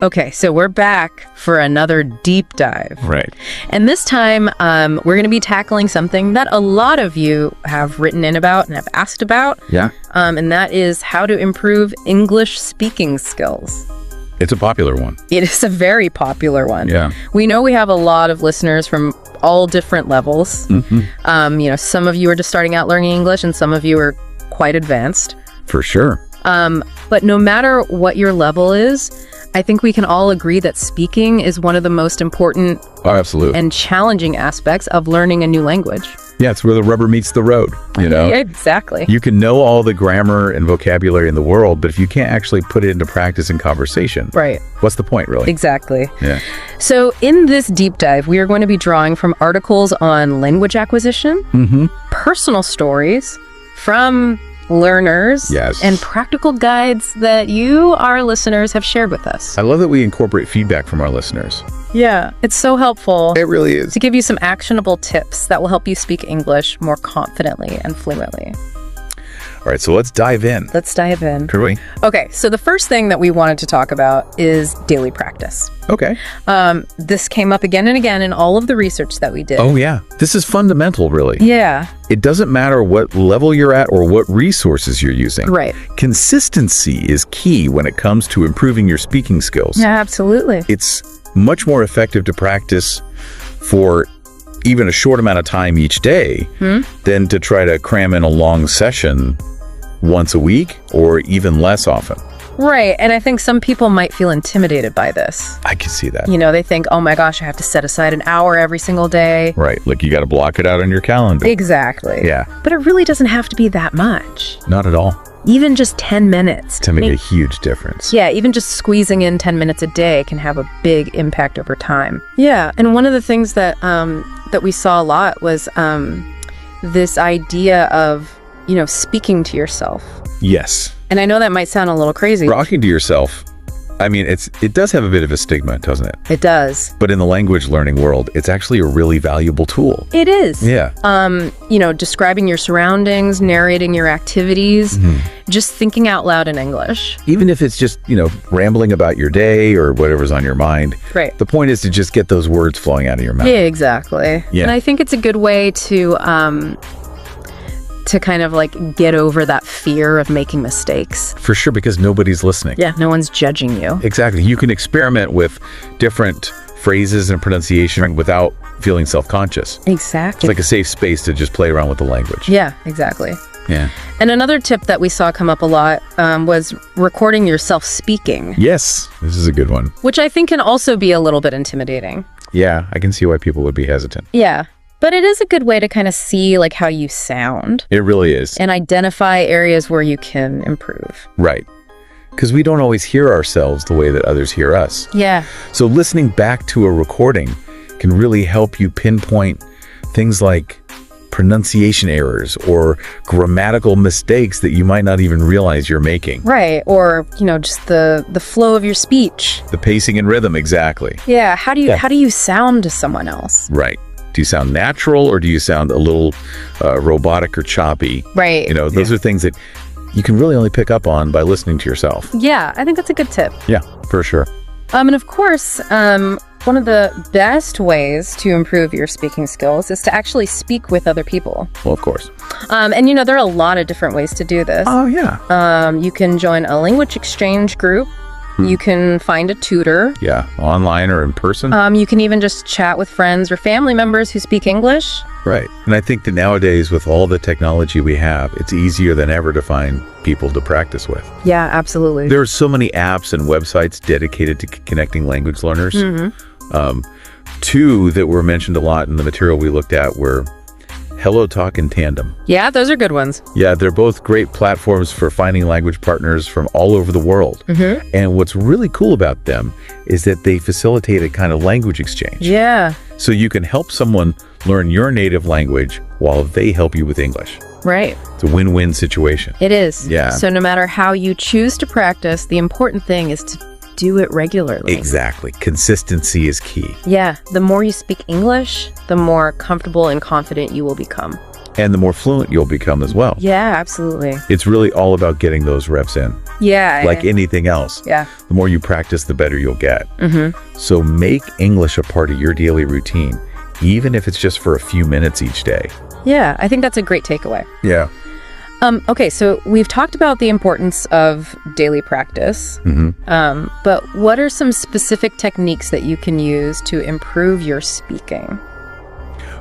Okay, so we're back for another deep dive. Right. And this time, we're going to be tackling something that a lot of you have written in about and have asked about. Yeah. And that is how to improve English speaking skills. It's a popular one. It is a very popular one. Yeah. We know we have a lot of listeners from all different levels. Mm-hmm. Some of you are just starting out learning English and some of you are quite advanced. For sure. But no matter what your level is, I think we can all agree that speaking is one of the most important absolutely. And challenging aspects of learning a new language. Yeah, it's where the rubber meets the road, you know? Yeah, exactly. You can know all the grammar and vocabulary in the world, but if you can't actually put it into practice in conversation, right? What's the point, really? Exactly. Yeah. So in this deep dive, we are going to be drawing from articles on language acquisition, personal stories from learners, yes, and practical guides that you, our listeners, have shared with us. I love that we incorporate feedback from our listeners. Yeah, it's so helpful. It really is. To give you some actionable tips that will help you speak English more confidently and fluently. All right, so let's dive in. Let's dive in. Could we? Okay, so the first thing that we wanted to talk about is daily practice. Okay. This came up again and again in all of the research that we did. Oh, yeah. This is fundamental, really. Yeah. It doesn't matter what level you're at or what resources you're using. Right. Consistency is key when it comes to improving your speaking skills. Yeah, absolutely. It's much more effective to practice for even a short amount of time each day than to try to cram in a long session once a week or even less often. Right. And I think some people might feel intimidated by this. I can see that. You know, they think, oh my gosh, I have to set aside an hour every single day. Right. Like you got to block it out on your calendar. Exactly. Yeah. But it really doesn't have to be that much. Not at all. Even just 10 minutes. To make a huge difference. Yeah, even just squeezing in 10 minutes a day can have a big impact over time. Yeah. And one of the things that that we saw a lot was this idea of, you know, speaking to yourself. Yes. And I know that might sound a little crazy. Talking to yourself, I mean, it does have a bit of a stigma, doesn't it? It does. But in the language learning world, it's actually a really valuable tool. It is. Yeah. You know, describing your surroundings, narrating your activities, just thinking out loud in English. Even if it's just, you know, rambling about your day or whatever's on your mind. Right. The point is to just get those words flowing out of your mouth. Yeah, exactly. Yeah. And I think it's a good way to kind of like get over that fear of making mistakes. For sure, because nobody's listening. Yeah, no one's judging you. Exactly. You can experiment with different phrases and pronunciation without feeling self-conscious. Exactly. It's like a safe space to just play around with the language. Yeah, exactly. Yeah. And another tip that we saw come up a lot was recording yourself speaking. Yes, this is a good one. Which I think can also be a little bit intimidating. Yeah, I can see why people would be hesitant. Yeah. But it is a good way to kind of see like how you sound. It really is. And identify areas where you can improve. Right. Because we don't always hear ourselves the way that others hear us. Yeah. So listening back to a recording can really help you pinpoint things like pronunciation errors or grammatical mistakes that you might not even realize you're making. Right. Or, you know, just the flow of your speech. The pacing and rhythm, exactly. Yeah. How do you sound to someone else? Right. Do you sound natural or do you sound a little robotic or choppy? Right. You know, those are things that you can really only pick up on by listening to yourself. Yeah, I think that's a good tip. Yeah, for sure. And of course, one of the best ways to improve your speaking skills is to actually speak with other people. Well, of course. And, you know, there are a lot of different ways to do this. Oh, yeah. You can join a language exchange group. You can find a tutor. Yeah, online or in person. You can even just chat with friends or family members who speak English. Right. And I think that nowadays, with all the technology we have, it's easier than ever to find people to practice with. Yeah, absolutely. There are so many apps and websites dedicated to connecting language learners. Two that were mentioned a lot in the material we looked at were HelloTalk and Tandem. Yeah, those are good ones. Yeah, they're both great platforms for finding language partners from all over the world. And what's really cool about them is that they facilitate a kind of language exchange. Yeah. So you can help someone learn your native language while they help you with English. Right. It's a win-win situation. It is. Yeah. So no matter how you choose to practice, the important thing is to do it regularly. Exactly. Consistency is key. Yeah. The more you speak English, the more comfortable and confident you will become. And the more fluent you'll become as well. Yeah, absolutely. It's really all about getting those reps in. Yeah. Like anything else. Yeah. The more you practice, the better you'll get. So make English a part of your daily routine, even if it's just for a few minutes each day. Yeah, I think that's a great takeaway. Yeah. Okay, so we've talked about the importance of daily practice, but what are some specific techniques that you can use to improve your speaking?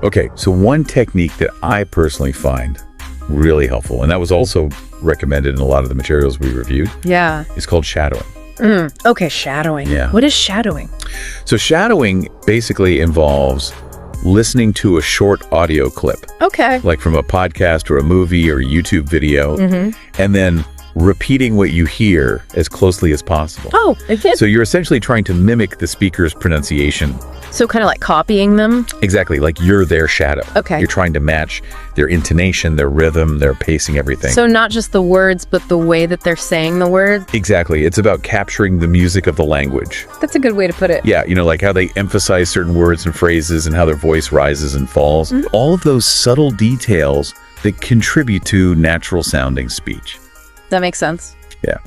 Okay, so one technique that I personally find really helpful, and that was also recommended in a lot of the materials we reviewed, is called shadowing. Okay, shadowing. Yeah. What is shadowing? So shadowing basically involves listening to a short audio clip. Okay. Like from a podcast or a movie or a YouTube video, and then repeating what you hear as closely as possible. Oh, okay. So you're essentially trying to mimic the speaker's pronunciation. So kind of like copying them? Exactly, like you're their shadow. Okay. You're trying to match their intonation, their rhythm, their pacing, everything. So not just the words, but the way that they're saying the words? Exactly. It's about capturing the music of the language. That's a good way to put it. Yeah, you know, like how they emphasize certain words and phrases and how their voice rises and falls. All of those subtle details that contribute to natural sounding speech. That makes sense. Yeah.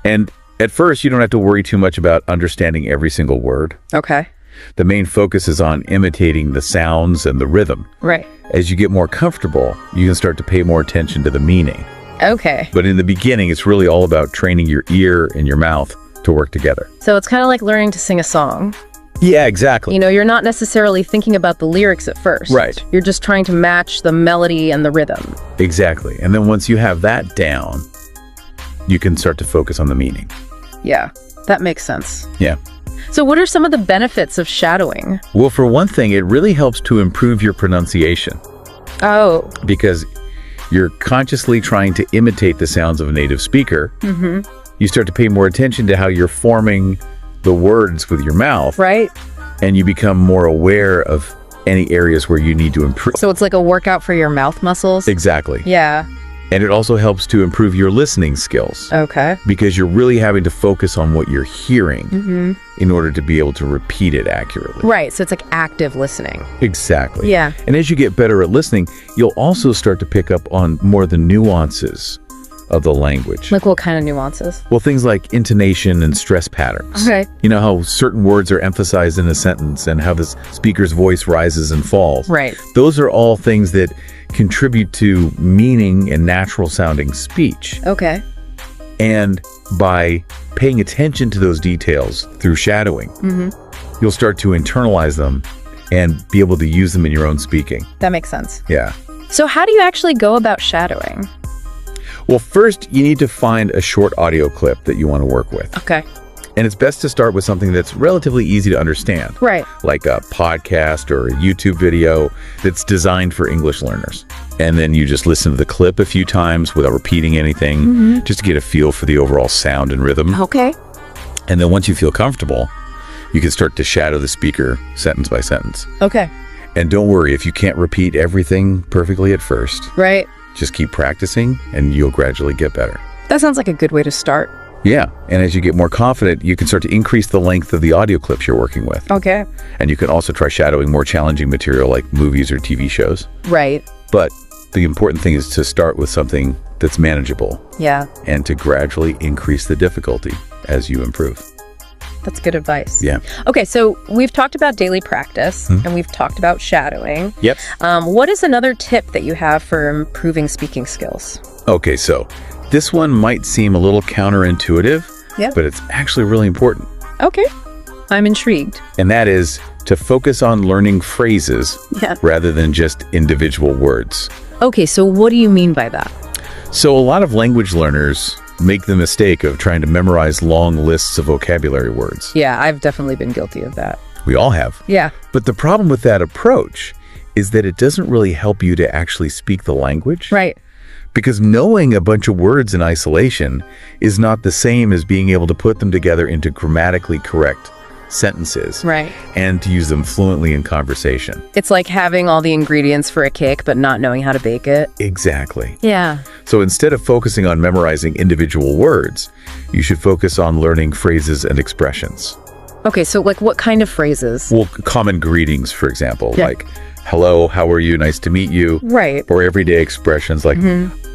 And at first, you don't have to worry too much about understanding every single word. Okay. The main focus is on imitating the sounds and the rhythm. Right. As you get more comfortable, you can start to pay more attention to the meaning. Okay. But in the beginning, it's really all about training your ear and your mouth to work together. So it's kind of like learning to sing a song. Yeah, exactly. You know, you're not necessarily thinking about the lyrics at first. Right. You're just trying to match the melody and the rhythm. Exactly. And then once you have that down, you can start to focus on the meaning. Yeah, that makes sense. Yeah. So what are some of the benefits of shadowing? Well, for one thing, it really helps to improve your pronunciation. Oh. Because you're consciously trying to imitate the sounds of a native speaker. You start to pay more attention to how you're forming the words with your mouth. Right. And you become more aware of any areas where you need to improve. So it's like a workout for your mouth muscles? Exactly. Yeah. And it also helps to improve your listening skills. Okay. Because you're really having to focus on what you're hearing in order to be able to repeat it accurately. Right. So it's like active listening. Exactly. Yeah. And as you get better at listening, you'll also start to pick up on more the nuances of the language. Like what kind of nuances? Well, things like intonation and stress patterns. Okay. You know how certain words are emphasized in a sentence and how the speaker's voice rises and falls. Right. Those are all things that contribute to meaning and natural sounding speech. Okay. And by paying attention to those details through shadowing, you'll start to internalize them and be able to use them in your own speaking. That makes sense. Yeah. So how do you actually go about shadowing? Well, first, you need to find a short audio clip that you want to work with. Okay. And it's best to start with something that's relatively easy to understand. Right. Like a podcast or a YouTube video that's designed for English learners. And then you just listen to the clip a few times without repeating anything, just to get a feel for the overall sound and rhythm. Okay. And then once you feel comfortable, you can start to shadow the speaker sentence by sentence. Okay. And don't worry if you can't repeat everything perfectly at first. Right. Just keep practicing and you'll gradually get better. That sounds like a good way to start. Yeah, and as you get more confident, you can start to increase the length of the audio clips you're working with. Okay. And you can also try shadowing more challenging material like movies or TV shows. Right. But the important thing is to start with something that's manageable. Yeah. And to gradually increase the difficulty as you improve. That's good advice. Yeah. Okay, so we've talked about daily practice and we've talked about shadowing. Yep. What is another tip that you have for improving speaking skills? Okay, so this one might seem a little counterintuitive, but it's actually really important. Okay. I'm intrigued. And that is to focus on learning phrases rather than just individual words. Okay, so what do you mean by that? So a lot of language learners make the mistake of trying to memorize long lists of vocabulary words. Yeah, I've definitely been guilty of that. We all have. Yeah. But the problem with that approach is that it doesn't really help you to actually speak the language. Right. Because knowing a bunch of words in isolation is not the same as being able to put them together into grammatically correct sentences. Right. And to use them fluently in conversation. It's like having all the ingredients for a cake, but not knowing how to bake it. Exactly. Yeah. So instead of focusing on memorizing individual words, you should focus on learning phrases and expressions. Okay, so like what kind of phrases? Well, common greetings, for example, Yeah. like, hello, how are you? Nice to meet you. Right. Or everyday expressions like,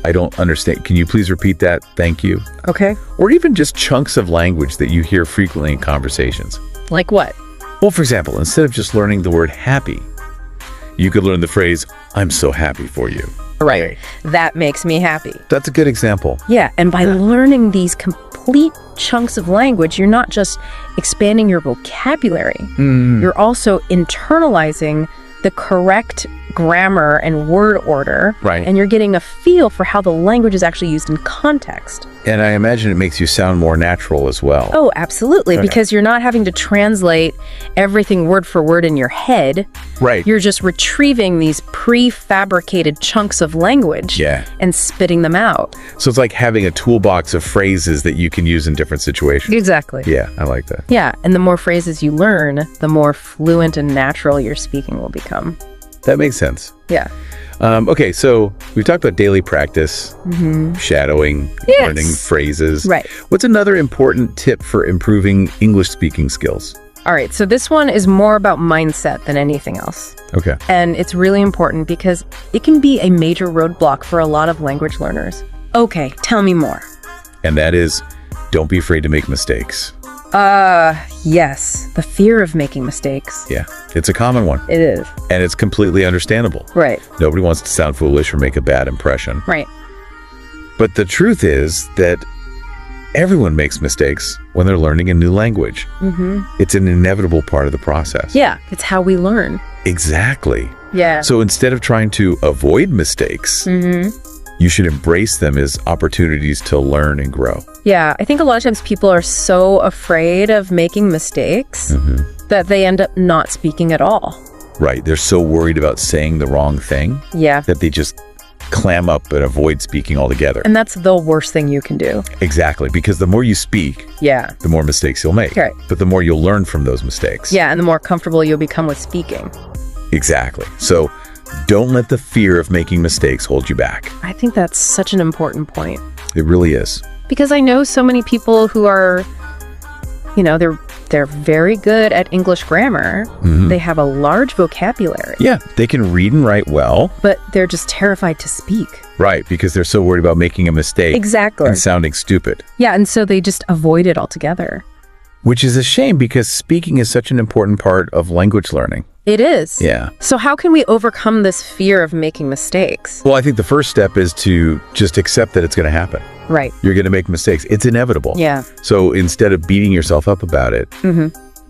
I don't understand. Can you please repeat that? Thank you. Okay. Or even just chunks of language that you hear frequently in conversations. Like what? Well, for example, instead of just learning the word happy, you could learn the phrase, I'm so happy for you. Right. That makes me happy. That's a good example. Yeah, and by learning these complete chunks of language, you're not just expanding your vocabulary. You're also internalizing the correct grammar and word order. Right. And you're getting a feel for how the language is actually used in context. And I imagine it makes you sound more natural as well. Oh, absolutely. Okay. Because you're not having to translate everything word for word in your head. Right. You're just retrieving these prefabricated chunks of language Yeah. and spitting them out. So it's like having a toolbox of phrases that you can use in different situations. Exactly. Yeah, I like that. Yeah, and the more phrases you learn, the more fluent and natural your speaking will become. That makes sense. Yeah. Okay, so we've talked about daily practice, shadowing, Yes. learning phrases. Right. What's another important tip for improving English speaking skills? All right, so this one is more about mindset than anything else. Okay. And it's really important because it can be a major roadblock for a lot of language learners. Okay, tell me more. And that is, don't be afraid to make mistakes. Yes, the fear of making mistakes. Yeah, it's a common one. It is. And it's completely understandable. Right, Nobody wants to sound foolish or make a bad impression. right. But the truth is that everyone makes mistakes when they're learning a new language. It's an inevitable part of the process. Yeah, it's how we learn. Exactly. Yeah. So instead of trying to avoid mistakes, you should embrace them as opportunities to learn and grow. Yeah, I think a lot of times people are so afraid of making mistakes that they end up not speaking at all. Right. They're so worried about saying the wrong thing Yeah. that they just clam up and avoid speaking altogether. And that's the worst thing you can do. Exactly. Because the more you speak, Yeah. the more mistakes you'll make. Right. But the more you'll learn from those mistakes. Yeah, and the more comfortable you'll become with speaking. Exactly. So don't let the fear of making mistakes hold you back. I think that's such an important point. It really is. Because I know so many people who are, you know, they're very good at English grammar. They have a large vocabulary, Yeah, they can read and write well. but they're just terrified to speak. Right, because they're so worried about making a mistake Exactly. and sounding stupid. Yeah, and so they just avoid it altogether. Which is a shame because speaking is such an important part of language learning. It is. Yeah. So how can we overcome this fear of making mistakes? Well, I think the first step is to just accept that it's going to happen. Right. You're going to make mistakes. It's inevitable. Yeah. So instead of beating yourself up about it,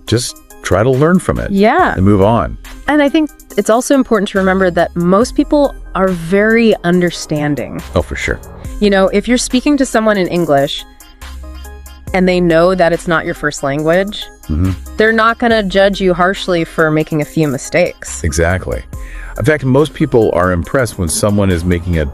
just try to learn from it Yeah. and move on. And I think it's also important to remember that most people are very understanding. Oh, for sure. You know, if you're speaking to someone in English and they know that it's not your first language, they're not going to judge you harshly for making a few mistakes. Exactly. In fact, most people are impressed when someone is making an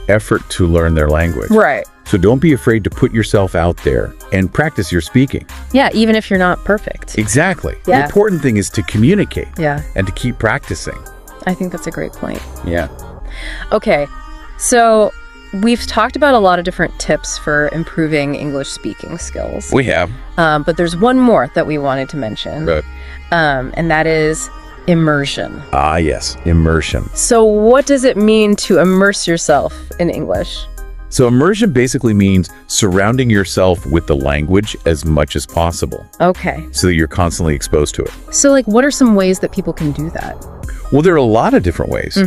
effort to learn their language. Right. So don't be afraid to put yourself out there and practice your speaking. Yeah, even if you're not perfect. Exactly. The Yeah. important thing is to communicate Yeah, and to keep practicing. I think that's a great point. Yeah. Okay, so we've talked about a lot of different tips for improving English speaking skills. We have. But there's one more that we wanted to mention, Right. and that is immersion. Ah, yes. Immersion. So what does it mean to immerse yourself in English? So immersion basically means surrounding yourself with the language as much as possible Okay, so that you're constantly exposed to it. so like what are some ways that people can do that? Well, there are a lot of different ways.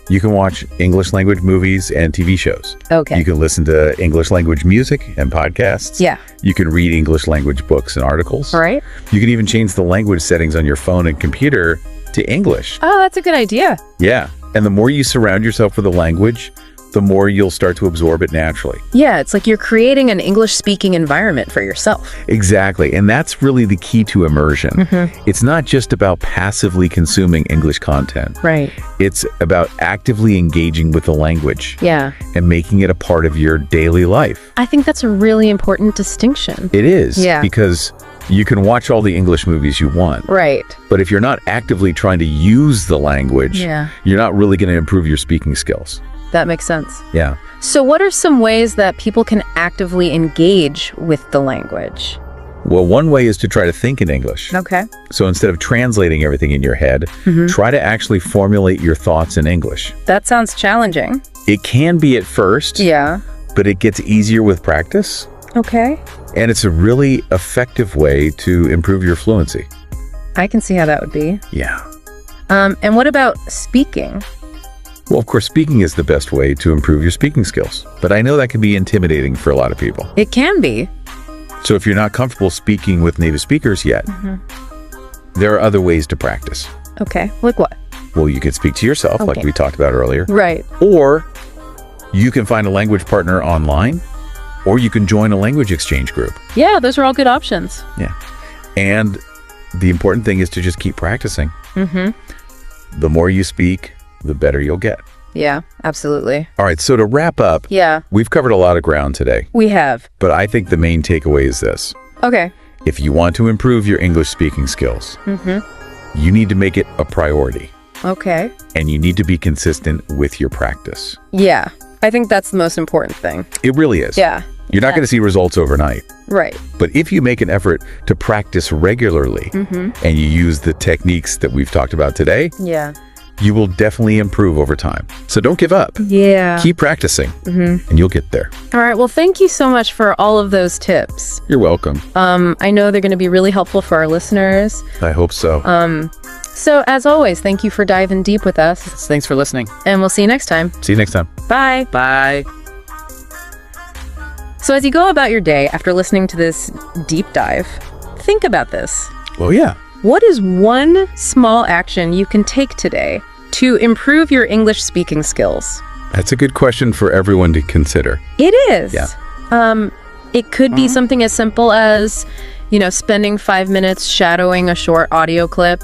You can watch English language movies and TV shows. Okay. You can listen to English language music and podcasts. Yeah. You can read English language books and articles. All right. You can even change the language settings on your phone and computer to English. Oh, that's a good idea. Yeah. And the more you surround yourself with the language, the more you'll start to absorb it naturally. Yeah, it's like you're creating an English-speaking environment for yourself. Exactly. And that's really the key to immersion. It's not just about passively consuming English content. Right. It's about actively engaging with the language Yeah. and making it a part of your daily life. I think that's a really important distinction. It is. Yeah. Because you can watch all the English movies you want. Right. But if you're not actively trying to use the language, Yeah. you're not really going to improve your speaking skills. That makes sense. Yeah. So what are some ways that people can actively engage with the language? Well, one way is to try to think in English. Okay. So instead of translating everything in your head, try to actually formulate your thoughts in English. That sounds challenging. It can be at first, Yeah. but it gets easier with practice. Okay. And it's a really effective way to improve your fluency. I can see how that would be. Yeah. And what about speaking? Well, of course, speaking is the best way to improve your speaking skills. But I know that can be intimidating for a lot of people. It can be. So if you're not comfortable speaking with native speakers yet, there are other ways to practice. Okay. Like what? Well, you can speak to yourself, like Okay. we talked about earlier. Right. Or you can find a language partner online, or you can join a language exchange group. Yeah, those are all good options. Yeah. And the important thing is to just keep practicing. The more you speak, the better you'll get. Yeah, absolutely. All right, so to wrap up, Yeah, we've covered a lot of ground today, we have. but I think the main takeaway is this. Okay. If you want to improve your English speaking skills, you need to make it a priority, Okay. and you need to be consistent with your practice. Yeah, I think that's the most important thing. It really is. Yeah. You're not going to see results overnight, Right. but if you make an effort to practice regularly and you use the techniques that we've talked about today, Yeah. you will definitely improve over time. So don't give up. Yeah. Keep practicing, and you'll get there. All right. Well, thank you so much for all of those tips. You're welcome. I know they're going to be really helpful for our listeners. I hope so. So, as always, thank you for diving deep with us, Thanks for listening. and we'll see you next time. See you next time. Bye. Bye. So, as you go about your day after listening to this deep dive, think about this. Well, yeah. What is one small action you can take today to improve your English speaking skills? That's a good question for everyone to consider. It is. Yeah. It could be something as simple as, spending 5 minutes shadowing a short audio clip,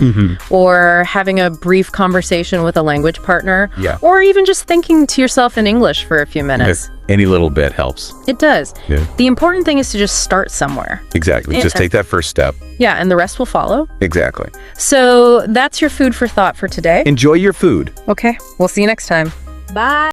or having a brief conversation with a language partner, Yeah. or even just thinking to yourself in English for a few minutes. Any little bit helps. It does. Yeah. The important thing is to just start somewhere. Exactly. Just take that first step. Yeah, and the rest will follow. Exactly. So that's your food for thought for today. Enjoy your food. Okay, we'll see you next time. Bye.